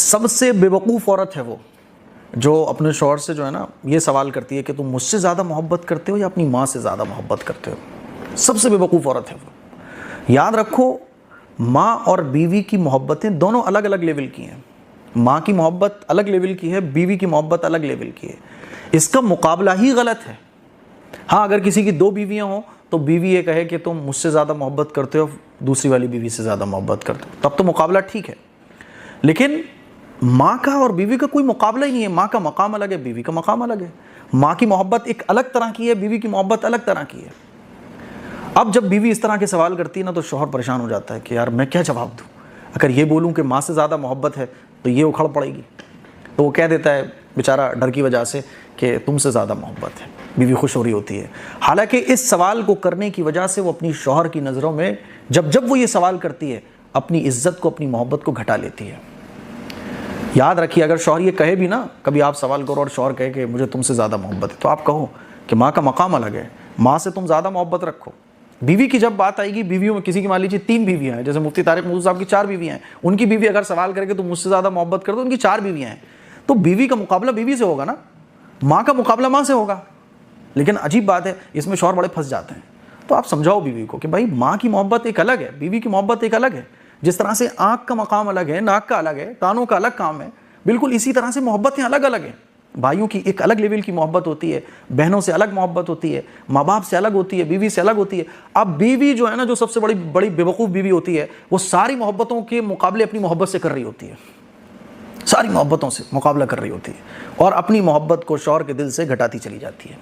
سب سے بیوقوف عورت ہے وہ جو اپنے شوہر سے جو ہے نا یہ سوال کرتی ہے کہ تم مجھ سے زیادہ محبت کرتے ہو یا اپنی ماں سے زیادہ محبت کرتے ہو. سب سے بیوقوف عورت ہے وہ. یاد رکھو ماں اور بیوی کی محبتیں دونوں الگ الگ لیول کی ہیں. ماں کی محبت الگ لیول کی ہے, بیوی کی محبت الگ لیول کی ہے. اس کا مقابلہ ہی غلط ہے. ہاں اگر کسی کی 2 بیویاں ہوں تو بیوی یہ کہے کہ تم مجھ سے زیادہ محبت کرتے ہو, دوسری والی بیوی سے زیادہ محبت کرتے ہو, تب تو مقابلہ ٹھیک ہے. لیکن ماں کا اور بیوی کا کوئی مقابلہ ہی نہیں ہے. ماں کا مقام الگ ہے, بیوی کا مقام الگ ہے. ماں کی محبت ایک الگ طرح کی ہے, بیوی کی محبت الگ طرح کی ہے. اب جب بیوی اس طرح کے سوال کرتی ہے نا تو شوہر پریشان ہو جاتا ہے کہ یار میں کیا جواب دوں. اگر یہ بولوں کہ ماں سے زیادہ محبت ہے تو یہ اکھڑ پڑے گی. تو وہ کہہ دیتا ہے بیچارہ ڈر کی وجہ سے کہ تم سے زیادہ محبت ہے. بیوی خوش ہو رہی ہوتی ہے. حالانکہ اس سوال کو کرنے کی وجہ سے وہ اپنی شوہر کی نظروں میں جب وہ یہ سوال کرتی ہے اپنی عزت کو, اپنی محبت کو گھٹا لیتی ہے. یاد رکھیے اگر شوہر یہ کہے بھی نا, کبھی آپ سوال کرو اور شوہر کہے کہ مجھے تم سے زیادہ محبت ہے, تو آپ کہو کہ ماں کا مقام الگ ہے, ماں سے تم زیادہ محبت رکھو. بیوی کی جب بات آئے گی, بیویوں میں کسی کی مان لیجیے 3 بیویاں ہیں, جیسے مفتی طارق موضوع صاحب کی 4 بیویاں ہیں, ان کی بیوی اگر سوال کرے کہ تم مجھ سے زیادہ محبت کر دو, ان کی 4 بیویاں ہیں, تو بیوی کا مقابلہ بیوی سے ہوگا نا, ماں کا مقابلہ ماں سے ہوگا. لیکن عجیب بات ہے اس میں شوہر بڑے پھنس جاتے ہیں. تو آپ سمجھاؤ بیوی کو کہ بھائی ماں کی محبت ایک الگ ہے, بیوی کی محبت ایک الگ ہے. جس طرح سے آنکھ کا مقام الگ ہے, ناک کا الگ ہے, کانوں کا الگ کام ہے, بالکل اسی طرح سے محبتیں الگ الگ ہیں. بھائیوں کی ایک الگ لیول کی محبت ہوتی ہے, بہنوں سے الگ محبت ہوتی ہے, ماں باپ سے الگ ہوتی ہے, بیوی سے الگ ہوتی ہے. اب بیوی جو ہے نا, جو سب سے بڑی بیوقوف بیوی ہوتی ہے, وہ ساری محبتوں کے مقابلے اپنی محبت سے کر رہی ہوتی ہے, ساری محبتوں سے مقابلہ کر رہی ہوتی ہے, اور اپنی محبت کو شوہر کے دل سے گھٹاتی چلی جاتی ہے.